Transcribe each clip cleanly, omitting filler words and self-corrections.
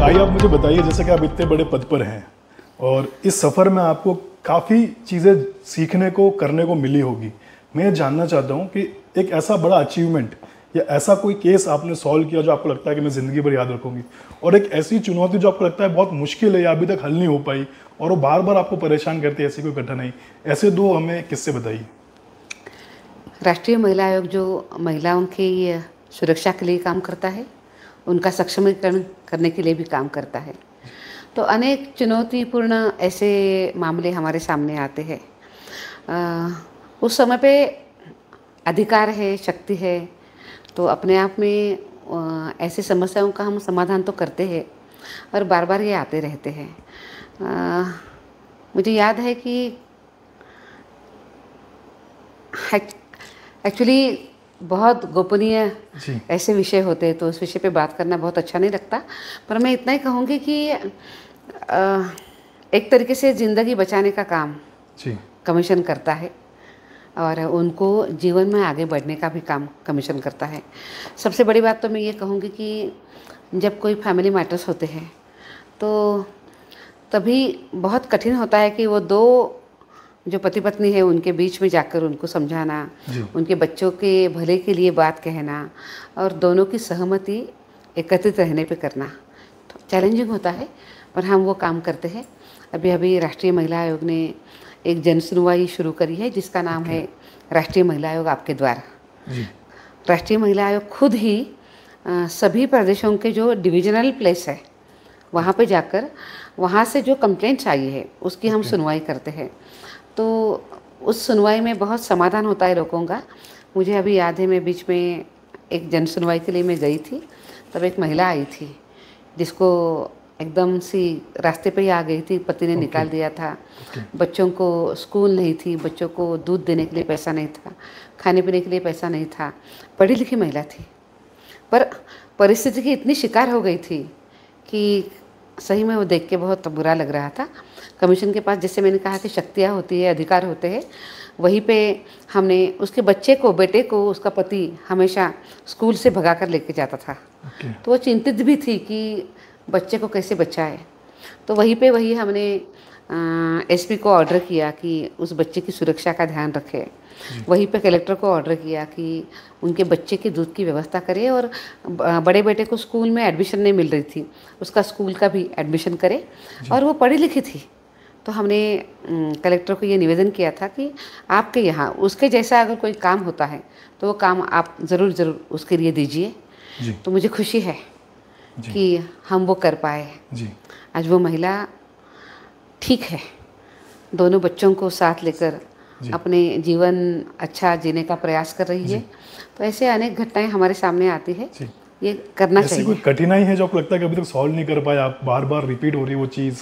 भाई आप मुझे बताइए, जैसे कि आप इतने बड़े पद पर हैं और इस सफ़र में आपको काफ़ी चीज़ें सीखने को करने को मिली होगी। मैं ये जानना चाहता हूँ कि एक ऐसा बड़ा अचीवमेंट या ऐसा कोई केस आपने सॉल्व किया जो आपको लगता है कि मैं ज़िंदगी भर याद रखूँगी, और एक ऐसी चुनौती जो आपको लगता है बहुत मुश्किल है या अभी तक हल नहीं हो पाई और वो बार बार आपको परेशान करती है, ऐसी कोई कठिनाई, ऐसे दो हमें किस्से बताइए। राष्ट्रीय महिला आयोग जो महिलाओं की सुरक्षा के लिए काम करता है, उनका सक्षमीकरण करने के लिए भी काम करता है। तो अनेक चुनौतीपूर्ण ऐसे मामले हमारे सामने आते हैं। उस समय पे अधिकार है, शक्ति है, तो अपने आप में ऐसी समस्याओं का हम समाधान तो करते हैं और बार बार ये आते रहते हैं। मुझे याद है कि एक्चुअली बहुत गोपनीय जी। ऐसे विषय होते हैं, तो उस विषय पे बात करना बहुत अच्छा नहीं लगता। पर मैं इतना ही कहूँगी कि एक तरीके से ज़िंदगी बचाने का काम जी। कमीशन करता है और उनको जीवन में आगे बढ़ने का भी काम कमीशन करता है। सबसे बड़ी बात तो मैं ये कहूँगी कि जब कोई फैमिली मैटर्स होते हैं तो तभी बहुत कठिन होता है कि वो दो जो पति पत्नी है उनके बीच में जाकर उनको समझाना, उनके बच्चों के भले के लिए बात कहना और दोनों की सहमति एकत्रित रहने पे करना तो चैलेंजिंग होता है, पर हम वो काम करते हैं। अभी अभी राष्ट्रीय महिला आयोग ने एक जन सुनवाई शुरू करी है जिसका नाम है राष्ट्रीय महिला आयोग आपके द्वार। राष्ट्रीय महिला आयोग खुद ही सभी प्रदेशों के जो डिविजनल प्लेस है वहाँ पे जाकर वहाँ से जो कंप्लेंट्स आई है उसकी हम सुनवाई करते हैं। तो उस सुनवाई में बहुत समाधान होता है लोगों का। मुझे अभी याद है, मैं बीच में एक जन सुनवाई के लिए मैं गई थी, तब एक महिला आई थी जिसको एकदम सी रास्ते पे ही आ गई थी, पति ने निकाल दिया था। बच्चों को स्कूल नहीं थी, बच्चों को दूध देने के लिए पैसा नहीं था, खाने पीने के लिए पैसा नहीं था। पढ़ी लिखी महिला थी, पर परिस्थिति की इतनी शिकार हो गई थी कि सही में वो देख के बहुत बुरा लग रहा था। कमीशन के पास, जैसे मैंने कहा कि शक्तियाँ होती है, अधिकार होते हैं, वहीं पे हमने उसके बच्चे को, बेटे को, उसका पति हमेशा स्कूल से भगा कर लेके जाता था। तो वो चिंतित भी थी कि बच्चे को कैसे बचाए। तो वहीं हमने एसपी को ऑर्डर किया कि उस बच्चे की सुरक्षा का ध्यान रखे। वहीं पे कलेक्टर को ऑर्डर किया कि उनके बच्चे के दूध की व्यवस्था करे और बड़े बेटे को स्कूल में एडमिशन नहीं मिल रही थी, उसका स्कूल का भी एडमिशन करे। और वो पढ़ी लिखी थी, तो हमने कलेक्टर को ये निवेदन किया था कि आपके यहाँ उसके जैसा अगर कोई काम होता है तो वो काम आप ज़रूर उसके लिए दीजिए। तो मुझे खुशी है कि हम वो कर पाए। आज वो महिला ठीक है, दोनों बच्चों को साथ लेकर अपने जीवन अच्छा जीने का प्रयास कर रही है। तो ऐसे अनेक घटनाएं हमारे सामने आती है, ये करना चाहिए। ऐसी कोई कठिनाई है जो आपको लगता है कि अभी तक सॉल्व नहीं कर पाए, आप बार बार रिपीट हो रही है वो चीज़?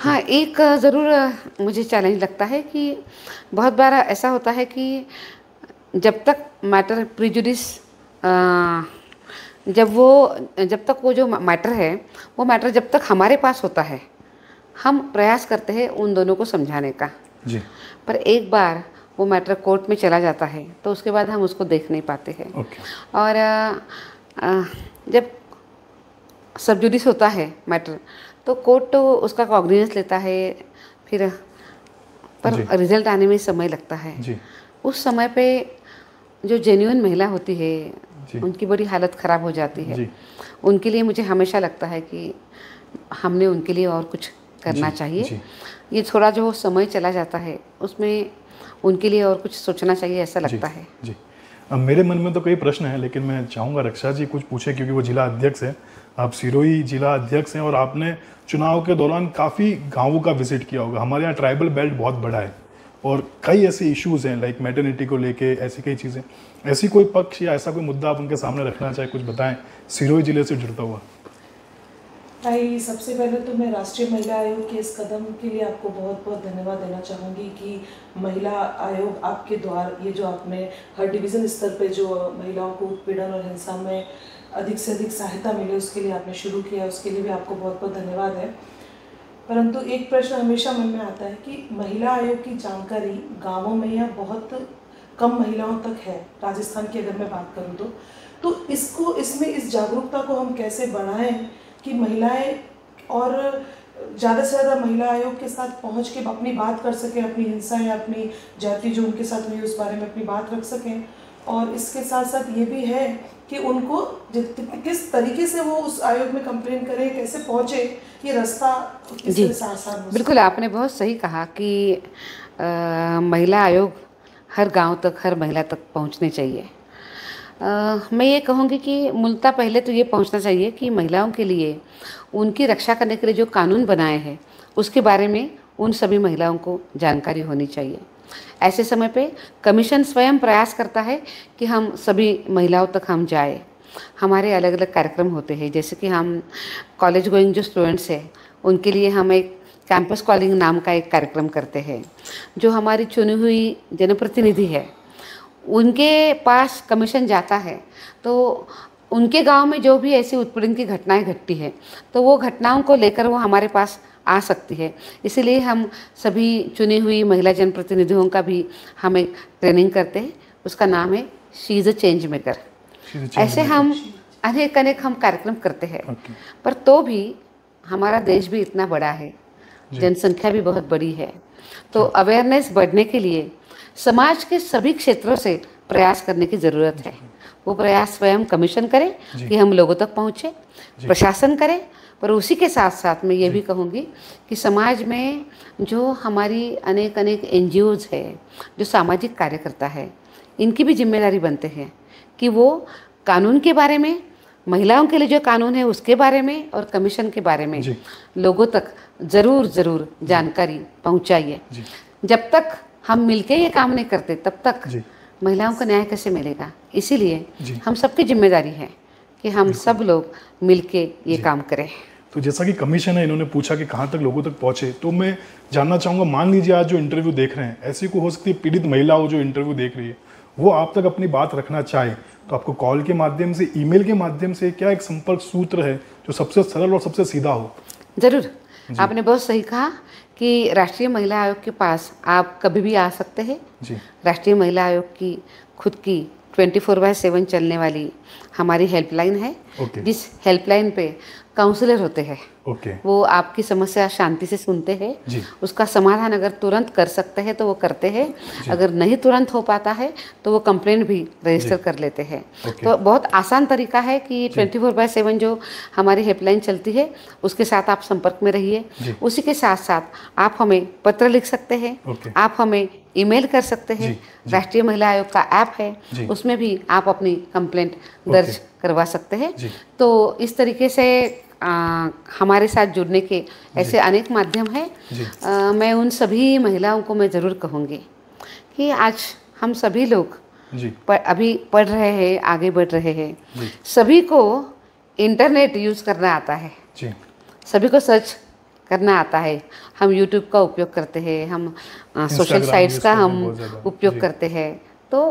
हाँ, एक ज़रूर मुझे चैलेंज लगता है कि बहुत बार ऐसा होता है कि जब तक मैटर प्रिजुडिस जब तक वो जो मैटर है वो मैटर जब तक हमारे पास होता है, हम प्रयास करते हैं उन दोनों को समझाने का। पर एक बार वो मैटर कोर्ट में चला जाता है तो उसके बाद हम उसको देख नहीं पाते हैं। और जब सब जुडिस होता है मैटर तो कोर्ट तो उसका कॉग्निजेंस लेता है, फिर पर रिजल्ट आने में समय लगता है। उस समय पे जो जेन्युइन महिला होती है उनकी बड़ी हालत ख़राब हो जाती है। उनके लिए मुझे हमेशा लगता है कि हमने उनके लिए और कुछ करना चाहिए। ये थोड़ा जो समय चला जाता है उसमें उनके लिए और कुछ सोचना चाहिए, ऐसा लगता है। अब मेरे मन में तो कई प्रश्न हैं, लेकिन मैं चाहूँगा रक्षा जी कुछ पूछे, क्योंकि वो जिला अध्यक्ष है, आप सिरोही जिला अध्यक्ष हैं और आपने चुनाव के दौरान काफ़ी गाँवों का विजिट किया होगा। हमारे यहाँ ट्राइबल बेल्ट बहुत बड़ा है और कई ऐसे इश्यूज़ हैं, लाइक मैटरनिटी को लेके, ऐसी कई चीज़ें। ऐसी कोई पक्ष या ऐसा कोई मुद्दा आप उनके सामने रखना चाहे, कुछ बताएं सिरोही जिले से जुड़ता हुआ। भाई, सबसे पहले तो मैं राष्ट्रीय महिला आयोग के इस कदम के लिए आपको बहुत बहुत धन्यवाद देना चाहूँगी कि महिला आयोग आपके द्वार, ये जो आपने हर डिवीज़न स्तर पे जो महिलाओं को उत्पीड़न और हिंसा में अधिक से अधिक सहायता मिले उसके लिए आपने शुरू किया, उसके लिए भी आपको बहुत बहुत धन्यवाद है। परंतु एक प्रश्न हमेशा मन में आता है कि महिला आयोग की जानकारी गाँवों में या बहुत कम महिलाओं तक है। राजस्थान की अगर मैं बात करूँ तो इसमें इस जागरूकता को हम कैसे बढ़ाएं कि महिलाएं और ज़्यादा से ज़्यादा महिला आयोग के साथ पहुंच के अपनी बात कर सकें, अपनी हिंसा या अपनी जाति जो उनके साथ हुई उस बारे में अपनी बात रख सकें। और इसके साथ साथ ये भी है कि उनको किस तरीके से वो उस आयोग में कंप्लेन करें, कैसे पहुँचे, ये रास्ता किस तरह से आसान हो। बिल्कुल, आपने बहुत सही कहा कि महिला आयोग हर गांव तक, हर महिला तक पहुंचने चाहिए। मैं ये कहूँगी कि मूलतः पहले तो ये पहुंचना चाहिए कि महिलाओं के लिए उनकी रक्षा करने के लिए जो कानून बनाए हैं उसके बारे में उन सभी महिलाओं को जानकारी होनी चाहिए। ऐसे समय पे कमीशन स्वयं प्रयास करता है कि हम सभी महिलाओं तक हम जाए। हमारे अलग अलग कार्यक्रम होते हैं, जैसे कि हम कॉलेज गोइंग जो स्टूडेंट्स हैं उनके लिए हम एक कैंपस कॉलिंग नाम का एक कार्यक्रम करते हैं। जो हमारी चुनी हुई जनप्रतिनिधि है उनके पास कमीशन जाता है, तो उनके गांव में जो भी ऐसी उत्पीड़न की घटनाएं घटती है तो वो घटनाओं को लेकर वो हमारे पास आ सकती है। इसीलिए हम सभी चुनी हुई महिला जनप्रतिनिधियों का भी हम एक ट्रेनिंग करते हैं, उसका नाम है she is a change maker. ऐसे हम अनेक हम कार्यक्रम करते हैं। पर तो भी हमारा देश भी इतना बड़ा है, जनसंख्या भी बहुत बड़ी है, तो अवेयरनेस बढ़ने के लिए समाज के सभी क्षेत्रों से प्रयास करने की ज़रूरत है। वो प्रयास स्वयं कमीशन करे कि हम लोगों तक पहुँचे, प्रशासन करे, पर उसी के साथ साथ मैं ये भी कहूँगी कि समाज में जो हमारी अनेक NGOs है, जो सामाजिक कार्यकर्ता है, इनकी भी जिम्मेदारी बनते हैं कि वो कानून के बारे में, महिलाओं के लिए जो कानून है उसके बारे में और कमीशन के बारे में लोगों तक ज़रूर जानकारी पहुँचाइए। जब तक हम मिलके ये काम नहीं करते तब तक महिलाओं को न्याय कैसे मिलेगा। इसीलिए हम सबकी जिम्मेदारी है कि हम सब लोग मिलके ये काम करें। तो जैसा कि कमीशन है, इन्होंने पूछा कि कहाँ तक लोगों तक पहुँचे, तो मैं जानना चाहूँगा, मान लीजिए आज जो इंटरव्यू देख रहे हैं, ऐसी को हो सकती है पीड़ित महिला हो जो इंटरव्यू देख रही है, वो आप तक अपनी बात रखना चाहे, तो आपको कॉल के माध्यम से, ईमेल के माध्यम से क्या एक संपर्क सूत्र है जो सबसे सरल और सबसे सीधा हो? ज़रूर, आपने बहुत सही कहा कि राष्ट्रीय महिला आयोग के पास आप कभी भी आ सकते हैं। राष्ट्रीय महिला आयोग की खुद की 24/7 चलने वाली हमारी हेल्पलाइन है। जिस हेल्पलाइन पे काउंसलर होते हैं, वो आपकी समस्या शांति से सुनते हैं, उसका समाधान अगर तुरंत कर सकते हैं तो वो करते हैं, अगर नहीं तुरंत हो पाता है तो वो कंप्लेंट भी रजिस्टर कर लेते हैं। तो बहुत आसान तरीका है कि 24/7 जो हमारी हेल्पलाइन चलती है उसके साथ आप संपर्क में रहिए। उसी के साथ साथ आप हमें पत्र लिख सकते हैं, आप हमें ईमेल कर सकते हैं। राष्ट्रीय महिला आयोग का ऐप है, उसमें भी आप अपनी कंप्लेंट दर्ज करवा सकते हैं। तो इस तरीके से हमारे साथ जुड़ने के ऐसे अनेक माध्यम हैं। मैं उन सभी महिलाओं को मैं ज़रूर कहूँगी कि आज हम सभी लोग अभी पढ़ रहे हैं, आगे बढ़ रहे हैं, सभी को इंटरनेट यूज़ करना आता है, सभी को सर्च करना आता है। हम YouTube का उपयोग करते हैं, हम सोशल साइट्स का हम उपयोग करते हैं। तो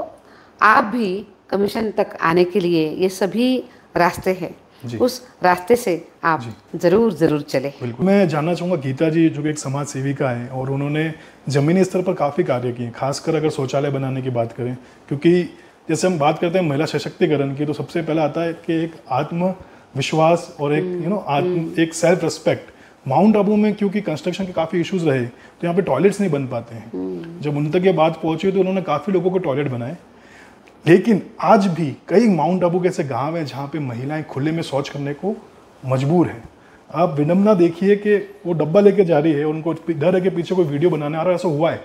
आप भी कमीशन तक आने के लिए ये सभी रास्ते हैं, उस रास्ते से आप ज़रूर चले। मैं जानना चाहूँगा, गीता जी जो एक समाज सेविका है और उन्होंने ज़मीनी स्तर पर काफ़ी कार्य किए, खासकर अगर शौचालय बनाने की बात करें, क्योंकि जैसे हम बात करते हैं महिला सशक्तिकरण की, तो सबसे पहला आता है कि एक आत्मविश्वास और एक एक सेल्फ रिस्पेक्ट। माउंट आबू में क्योंकि कंस्ट्रक्शन के काफ़ी इश्यूज रहे तो यहाँ पे टॉयलेट्स नहीं बन पाते हैं। जब उन तक ये बात पहुँची तो उन्होंने काफ़ी लोगों को टॉयलेट बनाए, लेकिन आज भी कई माउंट आबू के ऐसे गाँव हैं जहाँ पे महिलाएं खुले में शौच करने को मजबूर हैं। आप विडम्बना देखिए कि वो डब्बा लेके जा रही है, उनको डर है कि पीछे कोई वीडियो बनाने आ रहा है, ऐसा हुआ है,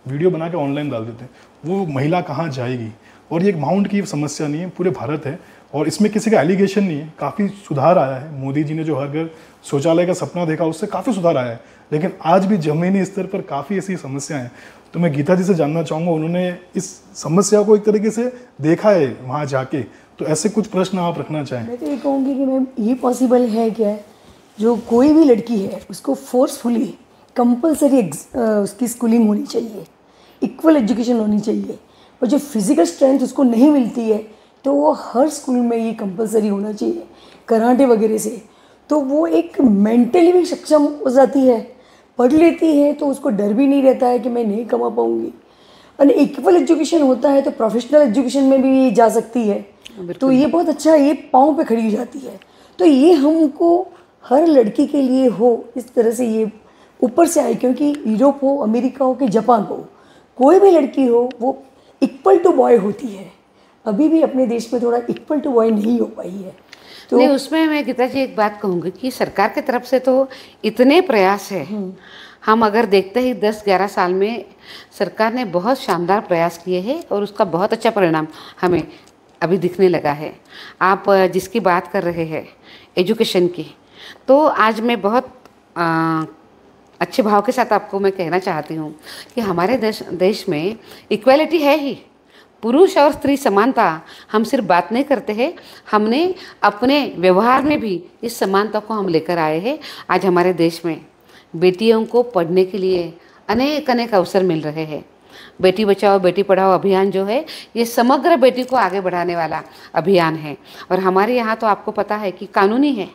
वीडियो बना के ऑनलाइन डाल देते हैं, वो महिला कहाँ जाएगी। और ये एक माउंट की समस्या नहीं है, पूरे भारत है, और इसमें किसी का एलिगेशन नहीं है। काफ़ी सुधार आया है, मोदी जी ने जो हर घर शौचालय का सपना देखा उससे काफ़ी सुधार आया है, लेकिन आज भी ज़मीनी स्तर पर काफ़ी ऐसी समस्याएं हैं। तो मैं गीता जी से जानना चाहूँगा, उन्होंने इस समस्या को एक तरीके से देखा है वहाँ जाके, तो ऐसे कुछ प्रश्न आप रखना चाहें? मैं तो ये कहूँगी कि मैम ये पॉसिबल है क्या, जो कोई भी लड़की है उसको फोर्सफुली कंपलसरी उसकी स्कूलिंग होनी चाहिए, इक्वल एजुकेशन होनी चाहिए, और जो फिज़िकल स्ट्रेंथ उसको नहीं मिलती है तो वो हर स्कूल में ये कंपलसरी होना चाहिए, कराटे वगैरह से। तो वो एक मेंटली भी सक्षम हो जाती है, पढ़ लेती है, तो उसको डर भी नहीं रहता है कि मैं नहीं कमा पाऊँगी। और इक्वल एजुकेशन होता है तो प्रोफेशनल एजुकेशन में भी ये जा सकती है, तो ये बहुत अच्छा है, ये पाँव पे खड़ी हो जाती है। तो ये हमको हर लड़की के लिए हो, इस तरह से ये ऊपर से आए, क्योंकि यूरोप हो, अमेरिका हो कि जापान हो, कोई भी लड़की हो वो इक्वल टू बॉय होती है। अभी भी अपने देश में थोड़ा इक्वल टू बॉय नहीं हो पाई है। तो नहीं, उसमें मैं गीता जी एक बात कहूँगी कि सरकार की तरफ से तो इतने प्रयास है। हम अगर देखते ही 10-11 साल में सरकार ने बहुत शानदार प्रयास किए हैं और उसका बहुत अच्छा परिणाम हमें अभी दिखने लगा है। आप जिसकी बात कर रहे हैं एजुकेशन की, तो आज मैं बहुत अच्छे भाव के साथ आपको मैं कहना चाहती हूँ कि हमारे देश में इक्वालिटी है ही। पुरुष और स्त्री समानता हम सिर्फ बात नहीं करते हैं, हमने अपने व्यवहार में भी इस समानता को हम लेकर आए हैं। आज हमारे देश में बेटियों को पढ़ने के लिए अनेक अनेक अवसर मिल रहे हैं। बेटी बचाओ बेटी पढ़ाओ अभियान जो है, ये समग्र बेटी को आगे बढ़ाने वाला अभियान है। और हमारे यहाँ तो आपको पता है कि कानूनी है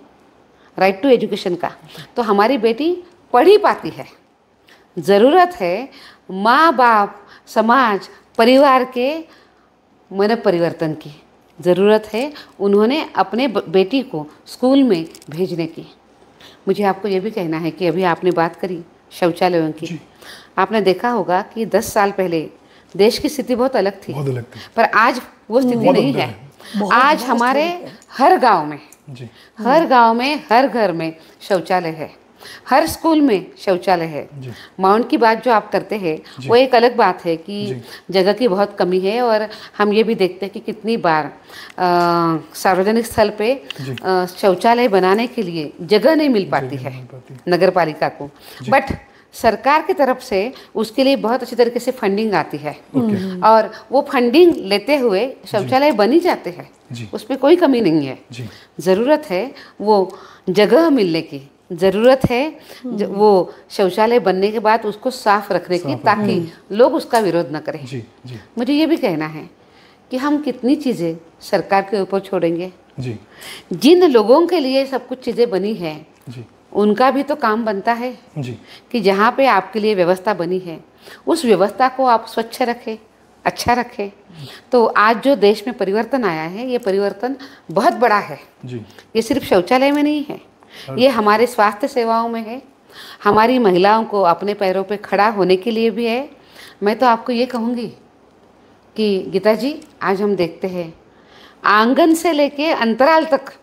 राइट टू एजुकेशन का, तो हमारी बेटी पढ़ ही पाती है। ज़रूरत है माँ बाप, समाज, परिवार के मन परिवर्तन की ज़रूरत है। उन्होंने अपने बेटी को स्कूल में भेजने की। मुझे आपको ये भी कहना है कि अभी आपने बात करी शौचालयों की, आपने देखा होगा कि 10 साल पहले देश की स्थिति बहुत अलग थी, पर आज वो स्थिति नहीं है। आज हमारे हर गांव में, हर गांव में, हर घर में शौचालय है, हर स्कूल में शौचालय है। माउंट की बात जो आप करते हैं वो एक अलग बात है कि जगह की बहुत कमी है। और हम ये भी देखते हैं कि कितनी बार सार्वजनिक स्थल पे शौचालय बनाने के लिए जगह नहीं मिल पाती है नगर पालिका को, बट सरकार की तरफ से उसके लिए बहुत अच्छी तरीके से फंडिंग आती है और वो फंडिंग लेते हुए शौचालय बन ही जाते हैं, उसमें कोई कमी नहीं है। ज़रूरत है वो जगह मिलने की, ज़रूरत है वो शौचालय बनने के बाद उसको साफ रखने की, ताकि लोग उसका विरोध न करें। मुझे ये भी कहना है कि हम कितनी चीज़ें सरकार के ऊपर छोड़ेंगे। जिन लोगों के लिए सब कुछ चीज़ें बनी है उनका भी तो काम बनता है कि जहाँ पे आपके लिए व्यवस्था बनी है उस व्यवस्था को आप स्वच्छ रखें, अच्छा रखें। तो आज जो देश में परिवर्तन आया है, ये परिवर्तन बहुत बड़ा है। ये सिर्फ शौचालय में नहीं है, ये हमारे स्वास्थ्य सेवाओं में है, हमारी महिलाओं को अपने पैरों पे खड़ा होने के लिए भी है। मैं तो आपको ये कहूँगी कि गीता जी, आज हम देखते हैं आंगन से लेके अंतराल तक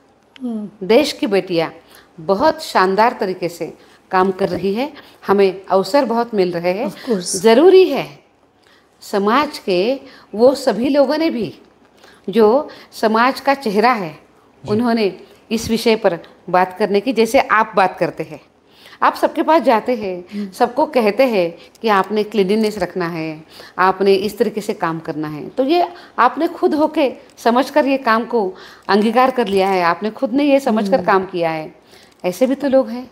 देश की बेटियाँ बहुत शानदार तरीके से काम कर रही है। हमें अवसर बहुत मिल रहे हैं। ज़रूरी है समाज के वो सभी लोगों ने भी, जो समाज का चेहरा है, उन्होंने इस विषय पर बात करने की, जैसे आप बात करते हैं। आप सबके पास जाते हैं, सबको कहते हैं कि आपने क्लीनिनेस रखना है, आपने इस तरीके से काम करना है। तो ये आपने खुद होके समझकर ये काम को अंगीकार कर लिया है, आपने खुद ने ये समझकर काम किया है। ऐसे भी तो लोग हैं,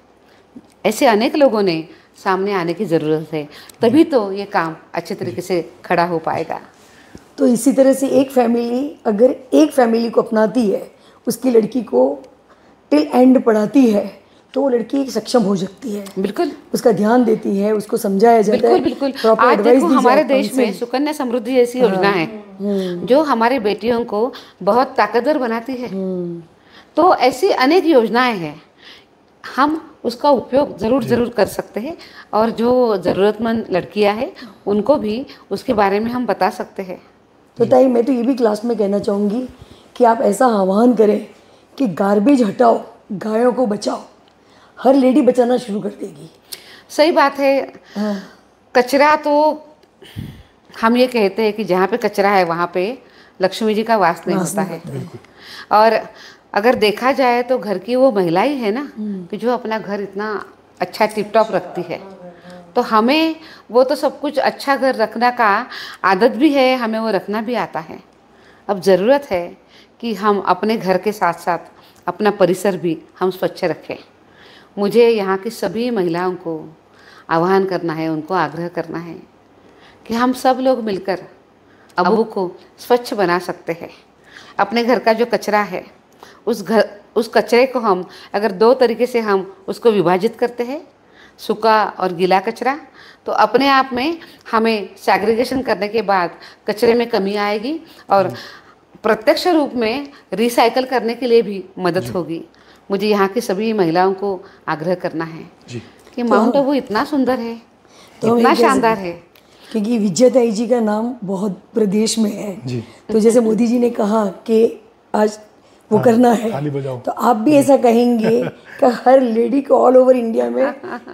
ऐसे अनेक लोगों ने सामने आने की ज़रूरत है, तभी तो ये काम अच्छे तरीके से खड़ा हो पाएगा। तो इसी तरह से एक फैमिली अगर एक फैमिली को अपनाती है, उसकी लड़की को टिल एंड पढ़ाती है, तो वो लड़की सक्षम हो सकती है। बिल्कुल, उसका ध्यान देती है, उसको समझाया जाता है। बिल्कुल। आज देखो हमारे देश में सुकन्या समृद्धि जैसी योजना है जो हमारे बेटियों को बहुत ताकतवर बनाती है। तो ऐसी अनेक योजनाएं हैं, हम उसका उपयोग ज़रूर कर सकते हैं। और जो ज़रूरतमंद लड़कियां हैं उनको भी उसके बारे में हम बता सकते हैं। तो ताई, मैं तो ये भी क्लास में कहना चाहूँगी कि आप ऐसा आह्वान करें कि गार्बेज हटाओ, गायों को बचाओ। हर लेडी बचाना शुरू कर देगी। सही बात है। कचरा तो हम ये कहते हैं कि जहाँ पे कचरा है वहाँ पे लक्ष्मी जी का वास नहीं होता है। और अगर देखा जाए तो घर की वो महिला ही है ना कि जो अपना घर इतना अच्छा टिप टॉप रखती है। तो हमें वो तो सब कुछ अच्छा घर रखना का आदत भी है, हमें वो रखना भी आता है। अब ज़रूरत है कि हम अपने घर के साथ साथ अपना परिसर भी हम स्वच्छ रखें। मुझे यहाँ की सभी महिलाओं को आह्वान करना है, उनको आग्रह करना है कि हम सब लोग मिलकर अबू को स्वच्छ बना सकते हैं। अपने घर का जो कचरा है उस कचरे को हम अगर 2 तरीके से हम उसको विभाजित करते हैं, सूखा और गीला कचरा, तो अपने आप में हमें सेग्रीगेशन करने के बाद कचरे में कमी आएगी और प्रत्यक्ष रूप में रिसाइकल करने के लिए भी मदद होगी। मुझे यहाँ की सभी महिलाओं को आग्रह करना है जी कि माउंट आबू इतना सुंदर है, तो इतना हम ये कह शानदार सकते है। क्योंकि विजयताई जी का नाम बहुत प्रदेश में है। जी तो जैसे मोदी जी ने कहा कि आज वो करना है, ताली बजाओ। तो आप भी ऐसा कहेंगे कि हर लेडी को ऑल ओवर इंडिया में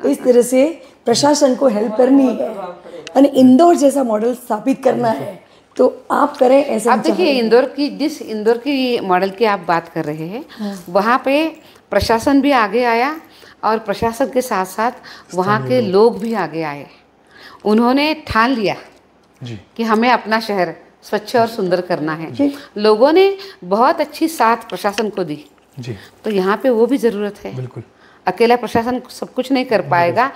इस तरह से प्रशासन को हेल्प करनी है और इंदौर जैसा मॉडल स्थापित करना है, तो आप करें ऐसा। आप देखिए इंदौर की मॉडल की आप बात कर रहे हैं, वहाँ पे प्रशासन भी आगे आया और प्रशासन के साथ साथ वहाँ के लोग भी आगे आए। उन्होंने ठान लिया जी कि हमें अपना शहर स्वच्छ और सुंदर करना है। लोगों ने बहुत अच्छी साथ प्रशासन को दी, जी तो यहाँ पे वो भी ज़रूरत है। बिल्कुल अकेला प्रशासन सब कुछ नहीं कर पाएगा,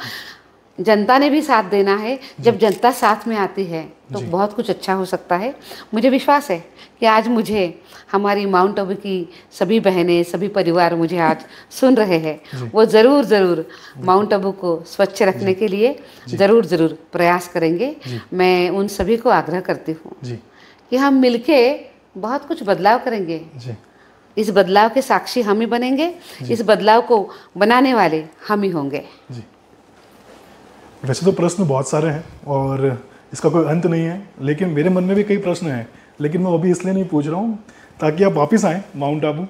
जनता ने भी साथ देना है। जब जनता साथ में आती है तो बहुत कुछ अच्छा हो सकता है। मुझे विश्वास है कि आज मुझे हमारी माउंट आबू की सभी बहनें, सभी परिवार मुझे आज सुन रहे हैं, वो ज़रूर माउंट आबू को स्वच्छ रखने के लिए ज़रूर प्रयास करेंगे। मैं उन सभी को आग्रह करती हूँ जी कि हम मिलके बहुत कुछ बदलाव करेंगे। जी इस बदलाव के साक्षी हम ही बनेंगे, इस बदलाव को बनाने वाले हम ही होंगे। जी वैसे तो प्रश्न बहुत सारे हैं और इसका कोई अंत नहीं है, लेकिन मेरे मन में भी कई प्रश्न हैं, लेकिन मैं अभी इसलिए नहीं पूछ रहा हूँ ताकि आप वापस आएँ माउंट आबू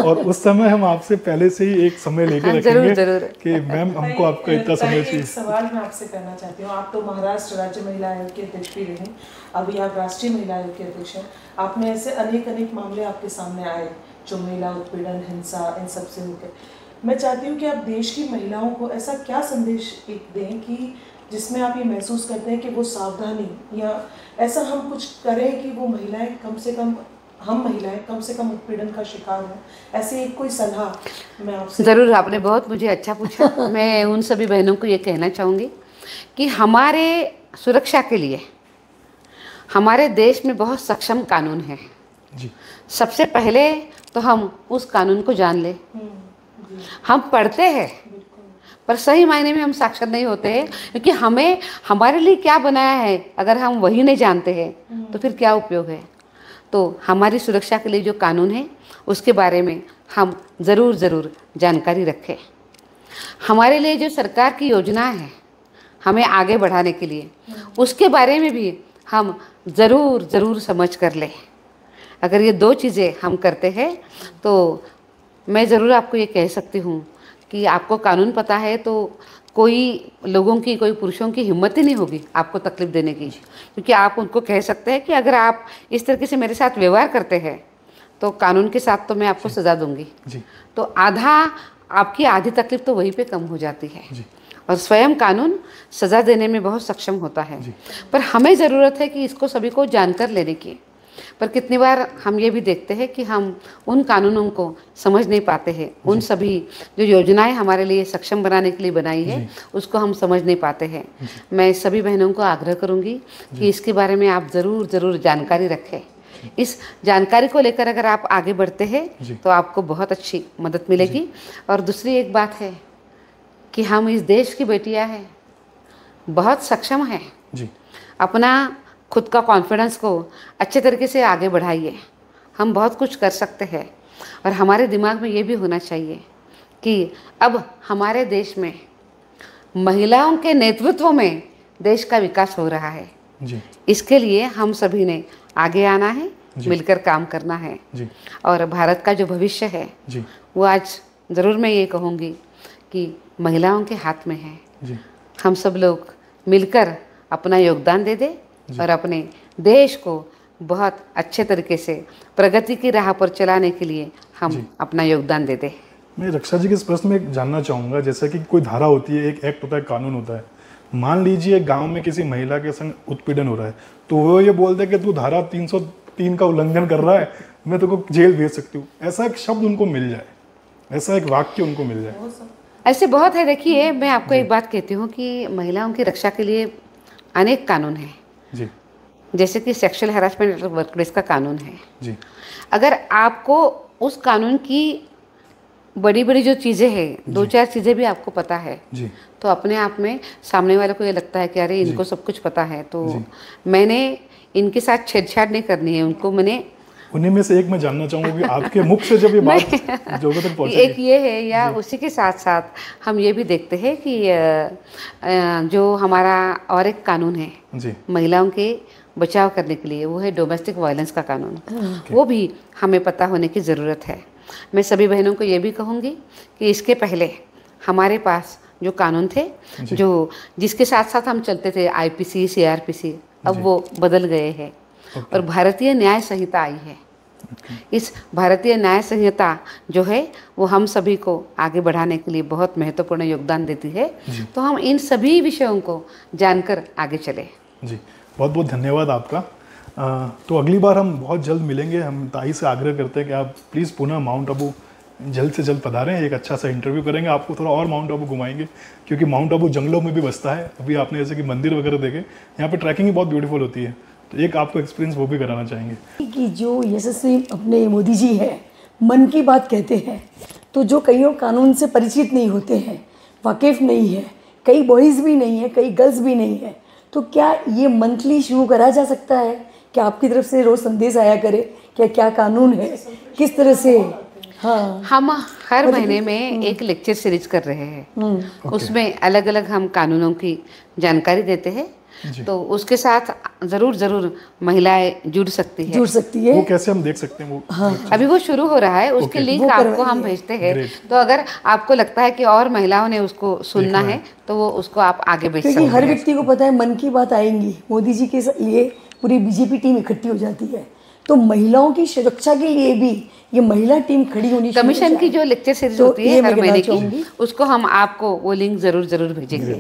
और उस समय हम आपसे पहले से ही एक समय लेके रखेंगे जरूर। कि मैम हमको आपका इतना समय चाहिए। एक सवाल मैं आपसे करना चाहती हूँ। आप तो महाराष्ट्र राज्य महिला आयोग के अध्यक्ष भी रही, अभी आप राष्ट्रीय महिला आयोग के अध्यक्ष हैं। आपने ऐसे अनेक मामले आपके सामने आए जो महिला उत्पीड़न, हिंसा, इन सब से होकर। मैं चाहती हूँ कि आप देश की महिलाओं को ऐसा क्या संदेश एक दें कि जिसमें आप ये महसूस करते हैं कि वो सावधानी या ऐसा हम कुछ करें कि वो महिलाएं कम से कम, हम महिलाएं कम से कम उत्पीड़न का शिकार हों। ऐसे एक कोई सलाह मैं आपसे। ज़रूर, आपने बहुत मुझे अच्छा पूछा। मैं उन सभी बहनों को ये कहना चाहूँगी कि हमारे सुरक्षा के लिए हमारे देश में बहुत सक्षम कानून है। जी सबसे पहले तो हम उस कानून को जान लें। हम पढ़ते हैं पर सही मायने में हम साक्षर नहीं होते हैं, क्योंकि हमें हमारे लिए क्या बनाया है अगर हम वही नहीं जानते हैं तो फिर क्या उपयोग है। तो हमारी सुरक्षा के लिए जो कानून है उसके बारे में हम ज़रूर जानकारी रखें। हमारे लिए जो सरकार की योजनाएं हैं हमें आगे बढ़ाने के लिए, उसके बारे में भी हम ज़रूर समझ कर लें। अगर ये दो चीज़ें हम करते हैं तो मैं ज़रूर आपको ये कह सकती हूँ कि आपको कानून पता है तो कोई लोगों की, कोई पुरुषों की हिम्मत ही नहीं होगी आपको तकलीफ़ देने की, क्योंकि आप उनको कह सकते हैं कि अगर आप इस तरीके से मेरे साथ व्यवहार करते हैं तो कानून के साथ तो मैं आपको सज़ा दूंगी। तो आपकी आधी तकलीफ़ तो वहीं पे कम हो जाती है और स्वयं कानून सज़ा देने में बहुत सक्षम होता है। पर हमें ज़रूरत है कि इसको सभी को जानकर लेने की। पर कितनी बार हम ये भी देखते हैं कि हम उन कानूनों को समझ नहीं पाते हैं, उन सभी जो योजनाएं हमारे लिए सक्षम बनाने के लिए बनाई है उसको हम समझ नहीं पाते हैं। मैं सभी बहनों को आग्रह करूंगी कि इसके बारे में आप ज़रूर जानकारी रखें। इस जानकारी को लेकर अगर आप आगे बढ़ते हैं तो आपको बहुत अच्छी मदद मिलेगी। और दूसरी एक बात है कि हम इस देश की बेटियाँ हैं, बहुत सक्षम हैं। अपना खुद का कॉन्फिडेंस को अच्छे तरीके से आगे बढ़ाइए। हम बहुत कुछ कर सकते हैं और हमारे दिमाग में ये भी होना चाहिए कि अब हमारे देश में महिलाओं के नेतृत्व में देश का विकास हो रहा है। इसके लिए हम सभी ने आगे आना है, मिलकर काम करना है। और भारत का जो भविष्य है वो आज ज़रूर मैं ये कहूँगी कि महिलाओं के हाथ में है। हम सब लोग मिलकर अपना योगदान दे दें और अपने देश को बहुत अच्छे तरीके से प्रगति की राह पर चलाने के लिए हम अपना योगदान दे दें। मैं रक्षा जी के इस प्रश्न में जानना चाहूँगा, जैसे कि कोई धारा होती है, एक एक्ट होता है, कानून होता है। मान लीजिए गांव में किसी महिला के संग उत्पीड़न हो रहा है तो वो ये बोलते हैं कि तू धारा 303 का उल्लंघन कर रहा है, मैं तुमको जेल भेज सकती हूँ। ऐसा एक शब्द उनको मिल जाए, ऐसा एक वाक्य उनको मिल जाए। ऐसे बहुत है। देखिए, मैं आपको एक बात कहती हूँ कि महिलाओं की रक्षा के लिए अनेक कानून हैं। जैसे कि सेक्सुअल हैरेसमेंट वर्क प्लेस का कानून है। अगर आपको उस कानून की बड़ी जो चीज़ें हैं, 2-4 चीज़ें भी आपको पता है तो अपने आप में सामने वाले को ये लगता है कि अरे इनको सब कुछ पता है तो मैंने इनके साथ छेड़छाड़ नहीं करनी है, उनको मैंने उन्हीं में से एक मैं जानना चाहूँगा कि आपके मुख से जब ये बात लोगों तक पहुँचेगी। एक ये है, या उसी के साथ साथ हम ये भी देखते हैं कि जो हमारा और एक कानून है जी महिलाओं के बचाव करने के लिए, वो है डोमेस्टिक वायलेंस का कानून। वो भी हमें पता होने की ज़रूरत है। मैं सभी बहनों को ये भी कहूँगी कि इसके पहले हमारे पास जो कानून थे, जो जिसके साथ साथ हम चलते थे, IPC, CRPC, अब वो बदल गए हैं और भारतीय न्याय संहिता आई है। इस भारतीय न्याय संहिता जो है वो हम सभी को आगे बढ़ाने के लिए बहुत महत्वपूर्ण योगदान देती है। तो हम इन सभी विषयों को जानकर आगे चले। जी, बहुत बहुत धन्यवाद आपका। तो अगली बार हम बहुत जल्द मिलेंगे। हम ताई से आग्रह करते हैं कि आप प्लीज़ पुनः माउंट आबू जल्द से जल्द पधारें। एक अच्छा सा इंटरव्यू करेंगे, आपको थोड़ा और माउंट आबू घुमाएंगे, क्योंकि माउंट आबू जंगलों में भी बसता है। अभी आपने जैसे कि मंदिर वगैरह देखे, यहाँ पे ट्रैकिंग भी बहुत ब्यूटीफुल होती है, तो एक आपको एक्सपीरियंस वो भी कराना चाहेंगे। कि जो यशस्वी अपने मोदी जी है, मन की बात कहते हैं, तो जो कईयों कानून से परिचित नहीं होते हैं, वाकिफ़ नहीं है, कई बॉयज़ भी नहीं है, कई गर्ल्स भी नहीं है, तो क्या ये मंथली शुरू करा जा सकता है? क्या आपकी तरफ से रोज़ संदेश आया करे क्या क्या कानून है, किस तरह से? हाँ, हम हर महीने में एक लेक्चर सीरीज कर रहे हैं। उसमें अलग अलग हम कानूनों की जानकारी देते हैं, तो उसके साथ ज़रूर महिलाएं जुड़ सकती है। वो कैसे हम देख सकते हैं वो? हाँ, अभी वो शुरू हो रहा है, उसके लिंक आपको हम भेजते हैं। तो अगर आपको लगता है कि और महिलाओं ने उसको सुनना है तो वो उसको आप आगे भेज सकते हैं। क्योंकि हर व्यक्ति को पता है मन की बात आएंगी, मोदी जी के लिए पूरी बीजेपी टीम इकट्ठी हो जाती है, तो महिलाओं की सुरक्षा के लिए भी ये महिला टीम खड़ी होनी चाहिए। कमीशन की जो लेक्चर सीरीज होती है हर महीने की, उसको हम आपको वो लिंक जरूर भेजेंगे।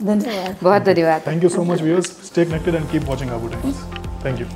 धन्यवाद, बहुत धन्यवाद। Thank you so much viewers, stay connected and keep watching Abu times. Thank you.